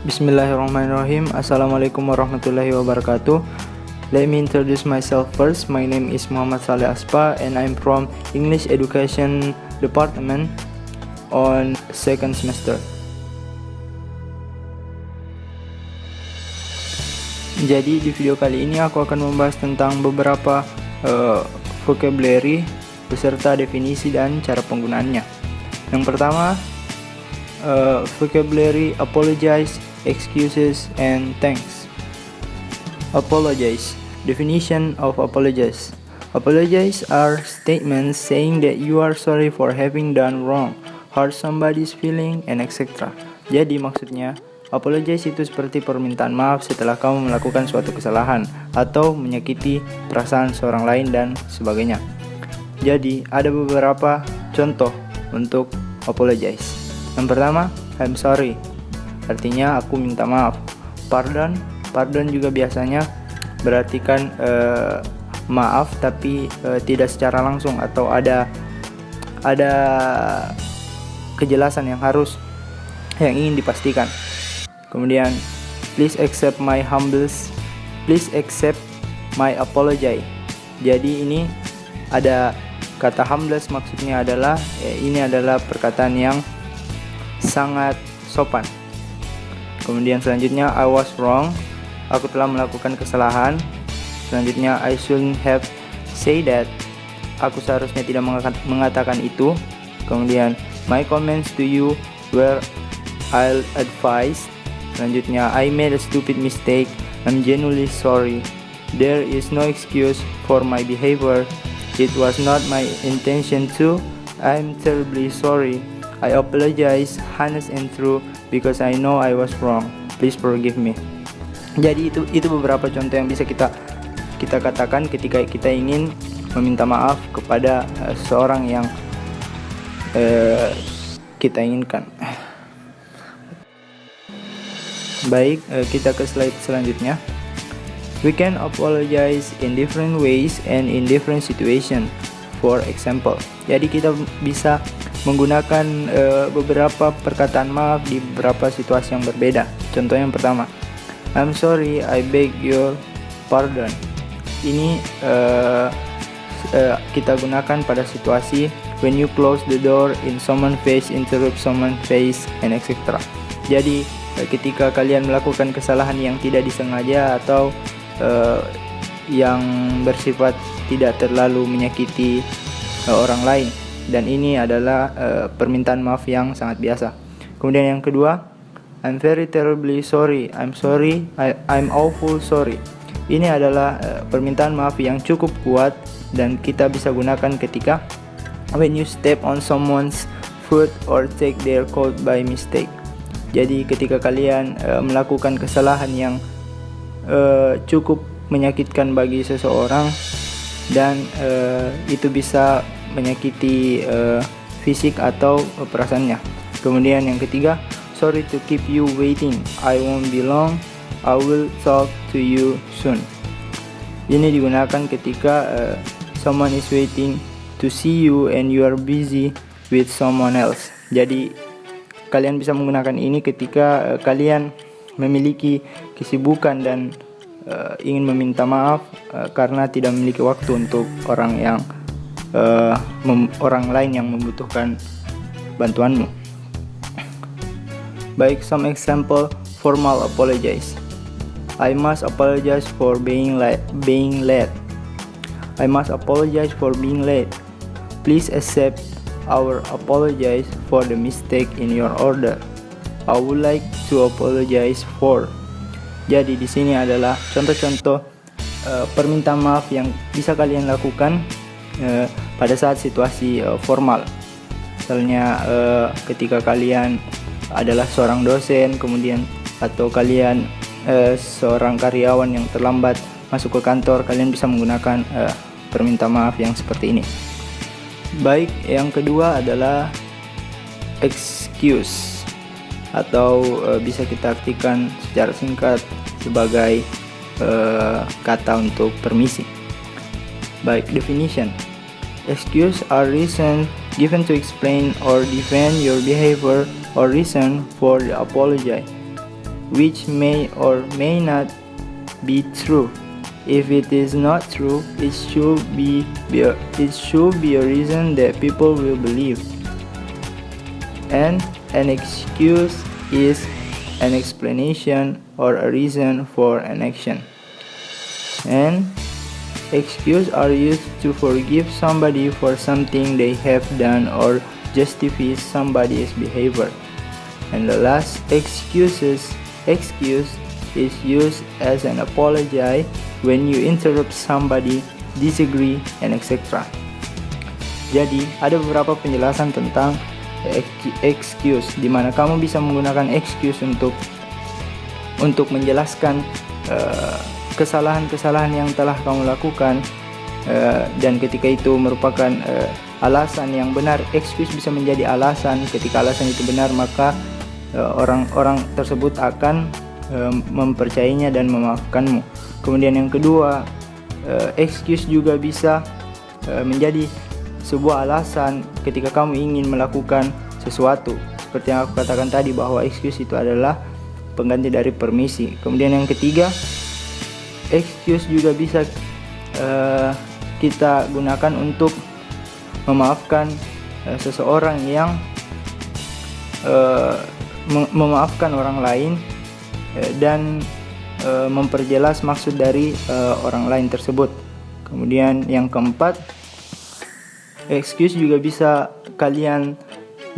Bismillahirrahmanirrahim. Assalamualaikum warahmatullahi wabarakatuh. Let me introduce myself first. My name is Muhammad Saleh Aspa and I'm from English Education Department on second semester. Jadi di video kali ini aku akan membahas tentang beberapa vocabulary beserta definisi dan cara penggunaannya. Yang pertama, vocabulary apologize, excuses, and thanks. Apologize. Definition of apologize. Apologize are statements saying that you are sorry for having done wrong, hurt somebody's feeling, and etc. Jadi maksudnya, apologize itu seperti permintaan maaf setelah kamu melakukan suatu kesalahan atau menyakiti perasaan seorang lain dan sebagainya. Jadi ada beberapa contoh untuk apologize. Yang pertama, I'm sorry, artinya aku minta maaf. Pardon juga biasanya berartikan maaf tapi tidak secara langsung atau ada kejelasan yang ingin dipastikan. Kemudian, please accept my apology. Jadi ini ada kata humbles, maksudnya adalah ini adalah perkataan yang sangat sopan. Kemudian selanjutnya, I was wrong, aku telah melakukan kesalahan. Selanjutnya, I shouldn't have said that, aku seharusnya tidak mengatakan itu. Kemudian, my comments to you were ill advised. Selanjutnya, I made a stupid mistake, I'm genuinely sorry, there is no excuse for my behavior, it was not my intention to, I'm terribly sorry, I apologize honest and true because I know I was wrong, please forgive me. Jadi itu beberapa contoh yang bisa kita katakan ketika kita ingin meminta maaf kepada seorang yang kita inginkan. Baik, kita ke slide selanjutnya. We can apologize in different ways and in different situations. For example, jadi kita bisa menggunakan beberapa perkataan maaf di beberapa situasi yang berbeda. Contoh yang pertama, I'm sorry, I beg your pardon. Ini kita gunakan pada situasi when you close the door in someone face, interrupt someone face, and etc. Jadi ketika kalian melakukan kesalahan yang tidak disengaja atau yang bersifat tidak terlalu menyakiti orang lain, dan ini adalah permintaan maaf yang sangat biasa. Kemudian yang kedua, I'm very terribly sorry, I'm sorry, I'm awful sorry. Ini adalah permintaan maaf yang cukup kuat dan kita bisa gunakan ketika when you step on someone's foot or take their coat by mistake. Jadi ketika kalian melakukan kesalahan yang cukup menyakitkan bagi seseorang dan itu bisa menyakiti fisik atau perasaannya. Kemudian yang ketiga, sorry to keep you waiting, I won't be long, I will talk to you soon. Ini digunakan ketika someone is waiting to see you and you are busy with someone else. Jadi kalian bisa menggunakan ini ketika kalian memiliki kesibukan dan ingin meminta maaf karena tidak memiliki waktu untuk orang lain yang membutuhkan bantuanmu. Baik, some example formal apologize. I must apologize for being late. I must apologize for being late. Please accept our apologize for the mistake in your order. I would like to apologize for. Jadi di sini adalah contoh-contoh permintaan maaf yang bisa kalian lakukan pada saat situasi formal. Misalnya ketika kalian adalah seorang dosen, kemudian atau kalian seorang karyawan yang terlambat masuk ke kantor, kalian bisa menggunakan permintaan maaf yang seperti ini. Baik, yang kedua adalah excuse atau bisa kita artikan secara singkat sebagai kata untuk permisi. Baik, definition. Excuse are reason given to explain or defend your behavior or reason for the apology. which may or may not be true. If it is not true, it should be a reason that people will believe. And an excuse is an explanation or a reason for an action. And excuses are used to forgive somebody for something they have done or justify somebody's behavior. And the last, excuse is used as an apology when you interrupt somebody, disagree, and etc. Jadi, ada beberapa penjelasan tentang excuse, di mana kamu bisa menggunakan excuse untuk menjelaskan kesalahan-kesalahan yang telah kamu lakukan, dan ketika itu merupakan alasan yang benar. Excuse bisa menjadi alasan. Ketika alasan itu benar, maka orang-orang tersebut akan mempercayainya dan memaafkanmu. Kemudian yang kedua, excuse juga bisa menjadi sebuah alasan ketika kamu ingin melakukan sesuatu. Seperti yang aku katakan tadi, bahwa excuse itu adalah pengganti dari permisi. Kemudian yang ketiga, excuse juga bisa kita gunakan untuk memaafkan seseorang yang memaafkan orang lain dan memperjelas maksud dari orang lain tersebut. Kemudian yang keempat, excuse juga bisa kalian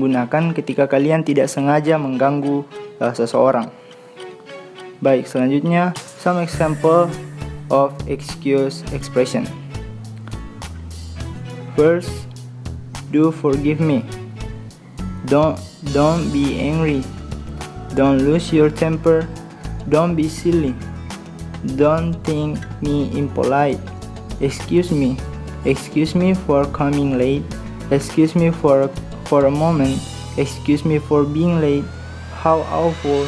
gunakan ketika kalian tidak sengaja mengganggu seseorang. Baik, selanjutnya some example of excuse expression. First, do forgive me. Don't be angry. Don't lose your temper. Don't be silly. Don't think me impolite. Excuse me. Excuse me for coming late. Excuse me for a moment. Excuse me for being late. How awful.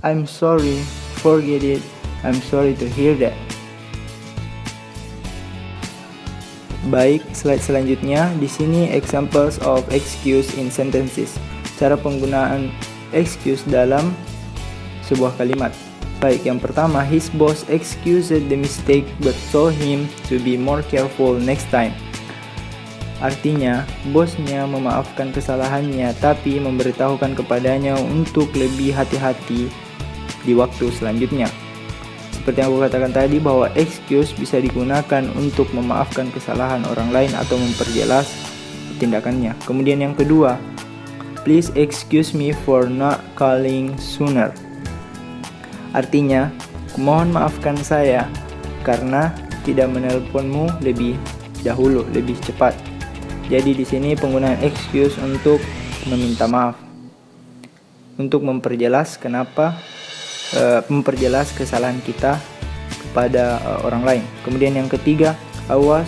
I'm sorry. Forget it. I'm sorry to hear that. Baik, slide selanjutnya. Di sini examples of excuse in sentences. Cara penggunaan excuse dalam sebuah kalimat. Baik, yang pertama, his boss excused the mistake but told him to be more careful next time. Artinya, bosnya memaafkan kesalahannya tapi memberitahukan kepadanya untuk lebih hati-hati di waktu selanjutnya. Seperti yang aku katakan tadi, bahwa excuse bisa digunakan untuk memaafkan kesalahan orang lain atau memperjelas tindakannya. Kemudian yang kedua, please excuse me for not calling sooner. Artinya, mohon maafkan saya karena tidak menelponmu lebih dahulu, lebih cepat. Jadi di sini penggunaan excuse untuk meminta maaf, untuk memperjelas memperjelas kesalahan kita kepada orang lain. Kemudian yang ketiga, I was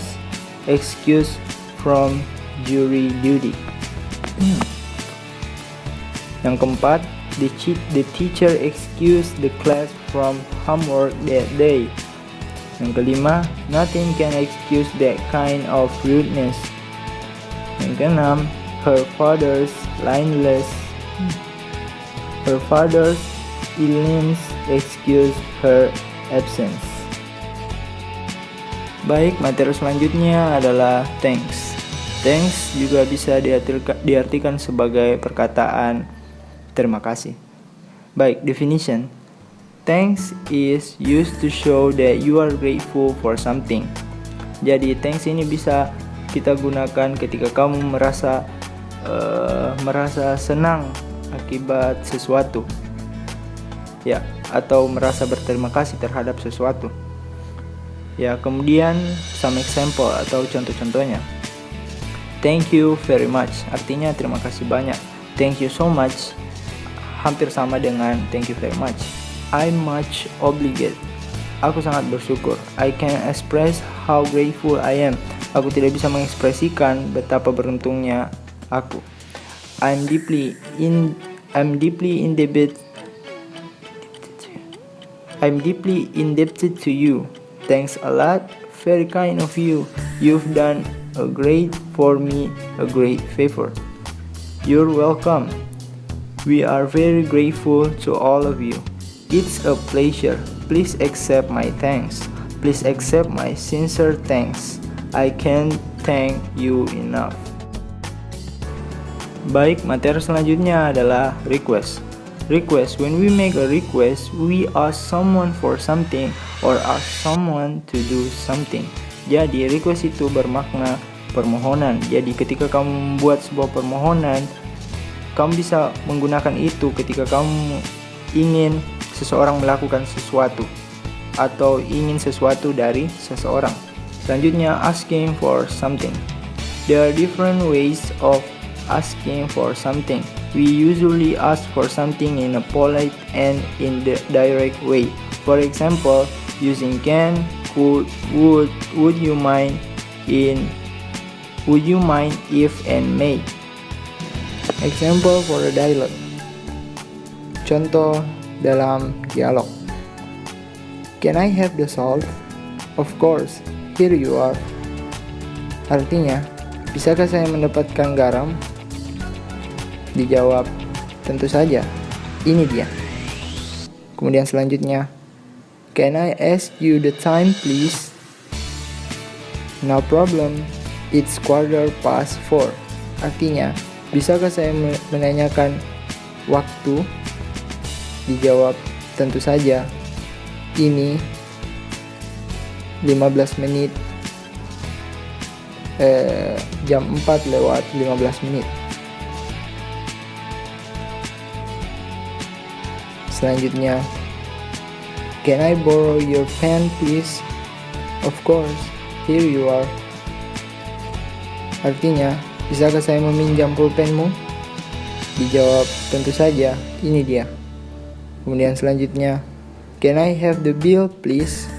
excused from jury duty. Yang keempat, the teacher excused the class from homework that day. Yang kelima, nothing can excuse that kind of rudeness. Yang keenam, her father's illness excused her absence. Baik, materi selanjutnya adalah thanks. Thanks juga bisa diartikan sebagai perkataan terima kasih. Baik, definition. Thanks is used to show that you are grateful for something. Jadi thanks ini bisa kita gunakan ketika kamu merasa senang akibat sesuatu, ya, atau merasa berterima kasih terhadap sesuatu. Ya, kemudian some example atau contoh-contohnya. Thank you very much, artinya terima kasih banyak. Thank you so much hampir sama dengan thank you very much. I'm much obliged, aku sangat bersyukur. I can express how grateful I am, aku tidak bisa mengekspresikan betapa beruntungnya aku. I'm deeply indebted to you. Thanks a lot, very kind of you. You've done a great for me, a great favor. You're welcome. We are very grateful to all of you. It's a pleasure. Please accept my thanks. Please accept my sincere thanks. I can't thank you enough. Baik, materi selanjutnya adalah request. Request. When we make a request, we ask someone for something or ask someone to do something. Jadi, request itu bermakna permohonan. Jadi, ketika kamu membuat sebuah permohonan, kamu bisa menggunakan itu ketika kamu ingin seseorang melakukan sesuatu atau ingin sesuatu dari seseorang. Selanjutnya, asking for something. There are different ways of asking for something. We usually ask for something in a polite and indirect way. For example, using can, could, would you mind, would you mind if, and may. Example for a dialogue. Contoh dalam dialog. Can I have the salt? Of course, here you are. Artinya, bisakah saya mendapatkan garam? Dijawab, tentu saja, ini dia. Kemudian selanjutnya, can I ask you the time please? No problem, it's 4:15. Artinya, bisakah saya menanyakan waktu? Dijawab, tentu saja, ini 15 menit, jam 4:15. Selanjutnya, can I borrow your pen please? Of course, here you are. Artinya, bisakah saya meminjam pulpenmu? Dijawab, tentu saja, ini dia. Kemudian selanjutnya, can I have the bill please?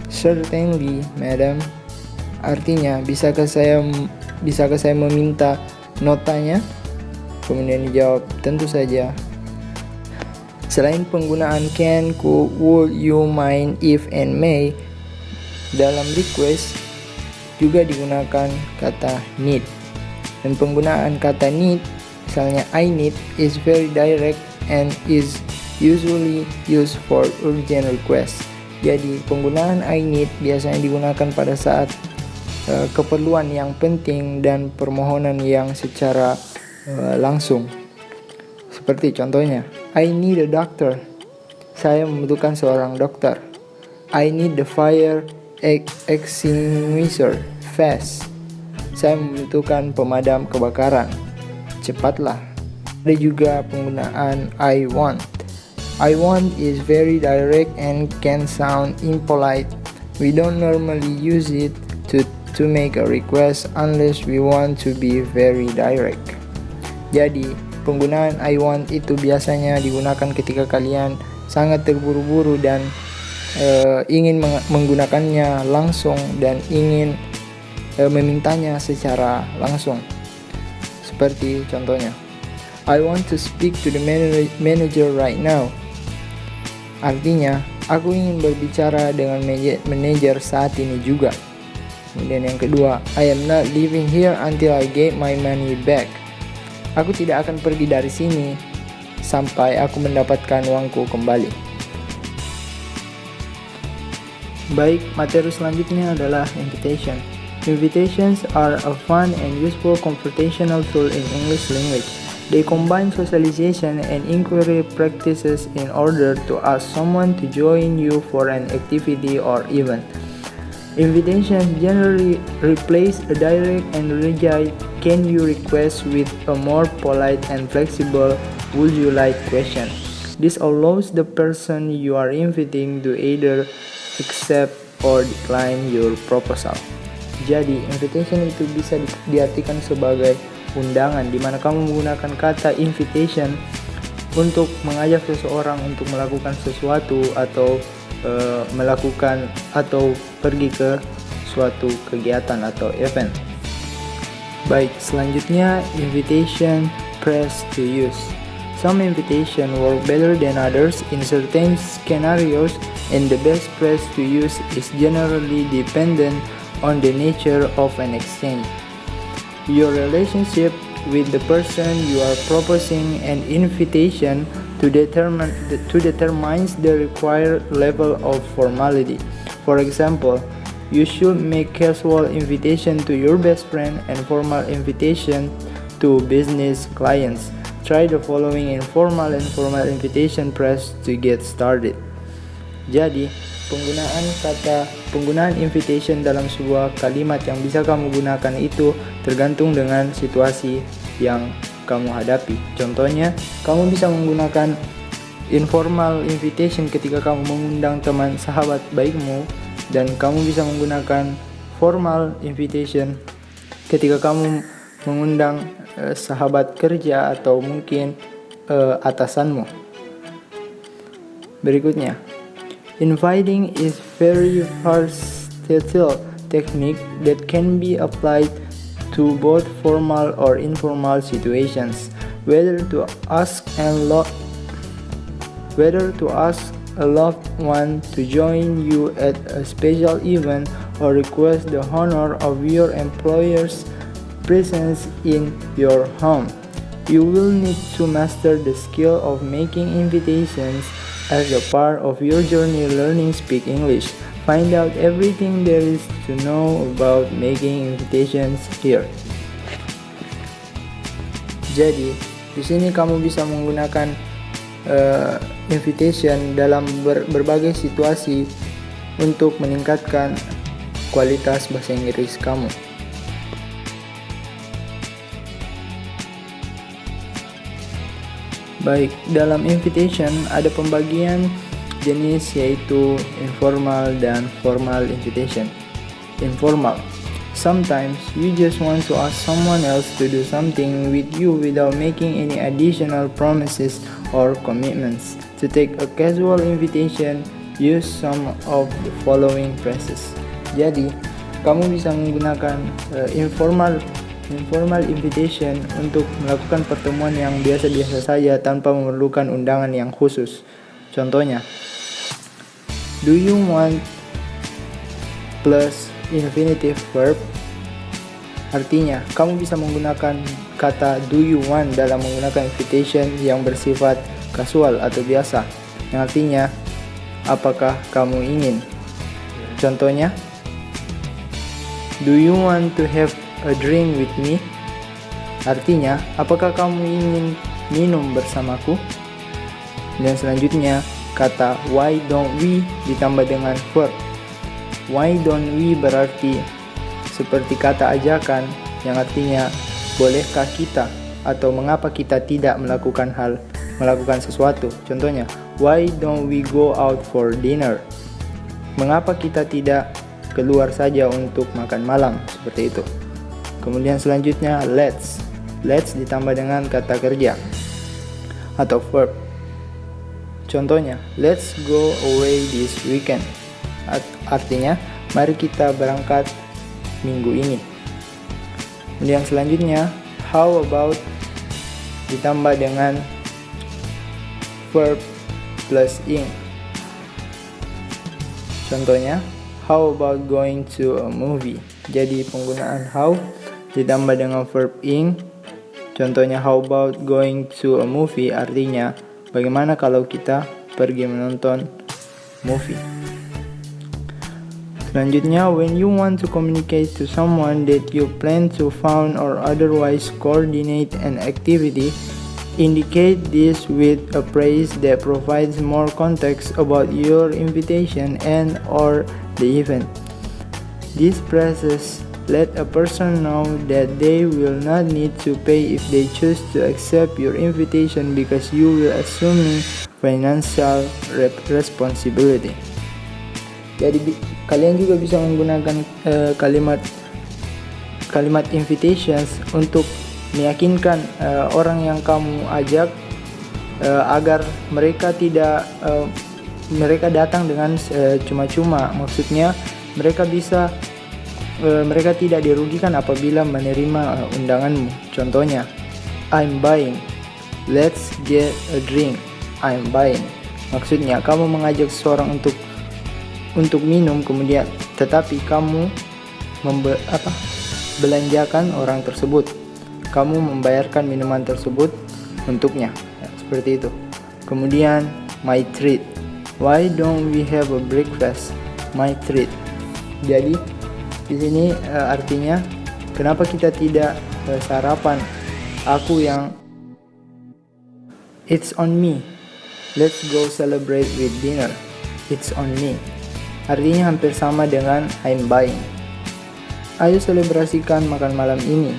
Certainly, madam. Artinya, bisakah saya meminta notanya? Kemudian dijawab, tentu saja. Selain penggunaan can, could, would, you, mind, if, and may, dalam request juga digunakan kata need. Dan penggunaan kata need, misalnya I need, is very direct and is usually used for urgent request. Jadi penggunaan I need biasanya digunakan pada saat keperluan yang penting dan permohonan yang secara langsung. Seperti contohnya, I need a doctor. Saya membutuhkan seorang dokter. I need the fire extinguisher fast. Saya membutuhkan pemadam kebakaran. Cepatlah. Ada juga penggunaan I want. I want is very direct and can sound impolite. We don't normally use it to make a request unless we want to be very direct. Jadi, penggunaan I want itu biasanya digunakan ketika kalian sangat terburu-buru dan ingin menggunakannya langsung dan ingin memintanya secara langsung. Seperti contohnya, I want to speak to the manager right now. Artinya, aku ingin berbicara dengan manajer saat ini juga. Kemudian yang kedua, I am not leaving here until I get my money back. Aku tidak akan pergi dari sini sampai aku mendapatkan uangku kembali. Baik, materi selanjutnya adalah invitation. Invitations are a fun and useful conversational tool in English language. They combine socialization and inquiry practices in order to ask someone to join you for an activity or event. Invitations generally replace a direct and rigid "can you" request with a more polite and flexible "would you like" question. This allows the person you are inviting to either accept or decline your proposal. Jadi, invitation itu bisa diartikan sebagai undangan, di mana kamu menggunakan kata invitation untuk mengajak seseorang untuk melakukan sesuatu atau melakukan atau pergi ke suatu kegiatan atau event. Baik, selanjutnya invitation press to use. Some invitation work better than others in certain scenarios, and the best press to use is generally dependent on the nature of an exchange, your relationship with the person you are proposing an invitation to determine the required level of formality. For example, you should make casual invitation to your best friend and formal invitation to business clients. Try the following informal and formal invitation press to get started. Jadi, penggunaan invitation dalam sebuah kalimat yang bisa kamu gunakan itu tergantung dengan situasi yang kamu hadapi. Contohnya, kamu bisa menggunakan informal invitation ketika kamu mengundang teman sahabat baikmu, dan kamu bisa menggunakan formal invitation ketika kamu mengundang sahabat kerja atau mungkin atasanmu. Berikutnya, inviting is very versatile technique that can be applied to both formal or informal situations. Whether to ask a loved one to join you at a special event or request the honor of your employer's presence in your home. You will need to master the skill of making invitations as a part of your journey learning speak English. Find out everything there is to know about making invitations here. Jadi, di sini kamu bisa menggunakan invitation dalam berbagai situasi untuk meningkatkan kualitas bahasa Inggris kamu. Baik, dalam invitation ada pembagian jenis yaitu informal dan formal invitation. Informal. Sometimes you just want to ask someone else to do something with you without making any additional promises or commitments. To take a casual invitation, use some of the following phrases. Jadi, kamu bisa menggunakan informal invitation untuk melakukan pertemuan yang biasa-biasa saja tanpa memerlukan undangan yang khusus. Contohnya, do you want plus infinitive verb. Artinya, kamu bisa menggunakan kata do you want dalam menggunakan invitation yang bersifat kasual atau biasa, yang artinya apakah kamu ingin. Contohnya, do you want to have a drink with me? Artinya, apakah kamu ingin minum bersamaku? Dan selanjutnya, kata why don't we ditambah dengan verb. Why don't we berarti seperti kata ajakan yang artinya bolehkah kita atau mengapa kita tidak melakukan sesuatu. Contohnya, why don't we go out for dinner? Mengapa kita tidak keluar saja untuk makan malam, seperti itu. Kemudian selanjutnya let's ditambah dengan kata kerja atau verb. Contohnya, let's go away this weekend. Artinya, mari kita berangkat minggu ini. Kemudian selanjutnya, how about ditambah dengan verb plus ing. Contohnya, how about going to a movie? Jadi penggunaan how ditambah dengan verb ing. Contohnya, how about going to a movie? Artinya, bagaimana kalau kita pergi menonton movie? Selanjutnya, when you want to communicate to someone that you plan to found or otherwise coordinate an activity, indicate this with a phrase that provides more context about your invitation and or the event. These phrases let a person know that they will not need to pay if they choose to accept your invitation because you will assuming financial responsibility. Jadi kalian juga bisa menggunakan kalimat invitations untuk meyakinkan orang yang kamu ajak agar mereka datang dengan cuma-cuma. Maksudnya mereka tidak dirugikan apabila menerima undanganmu. Contohnya, I'm buying. Let's get a drink. I'm buying. Maksudnya kamu mengajak seseorang untuk minum, kemudian tetapi kamu belanjakan orang tersebut. Kamu membayarkan minuman tersebut untuknya. Ya, seperti itu. Kemudian my treat. Why don't we have a breakfast? My treat. Jadi di sini artinya kenapa kita tidak sarapan? Aku yang. It's on me. Let's go celebrate with dinner. It's on me. Artinya hampir sama dengan I'm buying. Ayo selebrasikan makan malam ini.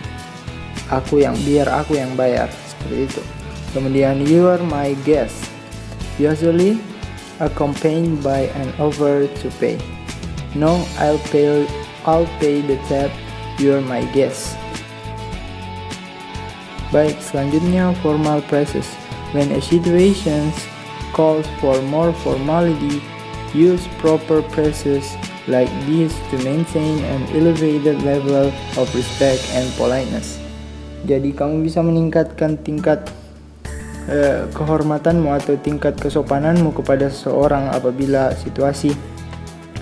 Biar aku yang bayar. Seperti itu. Kemudian you are my guest. Usually accompanied by an offer to pay. No, I'll pay the tab. You are my guest. Baik, selanjutnya formal phrases. When a situation calls for more formality, use proper phrases like this to maintain an elevated level of respect and politeness. Jadi kamu bisa meningkatkan tingkat kehormatanmu atau tingkat kesopananmu kepada seseorang apabila situasi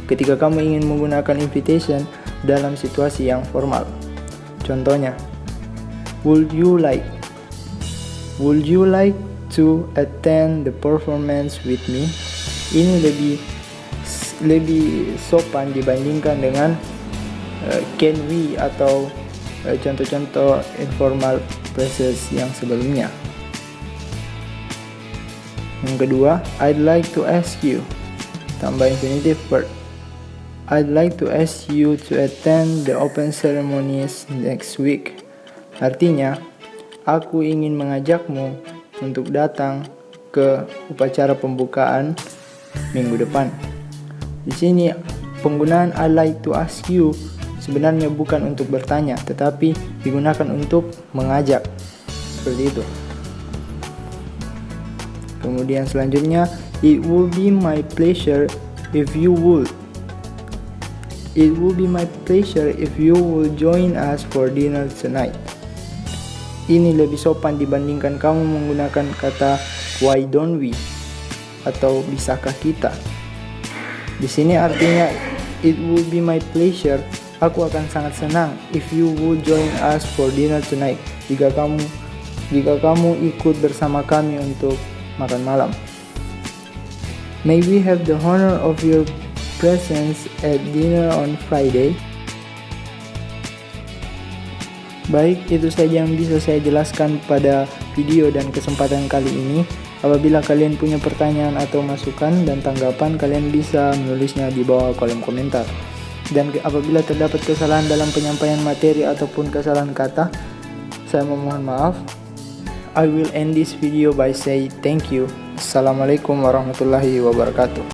ketika kamu ingin menggunakan invitation dalam situasi yang formal. Contohnya, would you like to attend the performance with me? Ini lebih sopan dibandingkan dengan can we atau contoh-contoh informal phrases yang sebelumnya. Yang kedua, I'd like to ask you. Tambah infinitive verb. I'd like to ask you to attend the open ceremonies next week. Artinya, aku ingin mengajakmu untuk datang ke upacara pembukaan minggu depan. Di sini penggunaan I'd like to ask you sebenarnya bukan untuk bertanya, tetapi digunakan untuk mengajak. Seperti itu. Kemudian selanjutnya, it would be my pleasure if you would. It would be my pleasure if you would join us for dinner tonight. Ini lebih sopan dibandingkan kamu menggunakan kata why don't we atau bisakah kita. Di sini artinya it would be my pleasure. Aku akan sangat senang if you would join us for dinner tonight. Jika kamu ikut bersama kami untuk makan malam. May we have the honor of your presence at dinner on Friday. Baik, itu saja yang bisa saya jelaskan pada video dan kesempatan kali ini. Apabila kalian punya pertanyaan atau masukan dan tanggapan, kalian bisa menulisnya di bawah kolom komentar. Dan apabila terdapat kesalahan dalam penyampaian materi ataupun kesalahan kata, saya memohon maaf. I will end this video by say thank you. Assalamualaikum warahmatullahi wabarakatuh.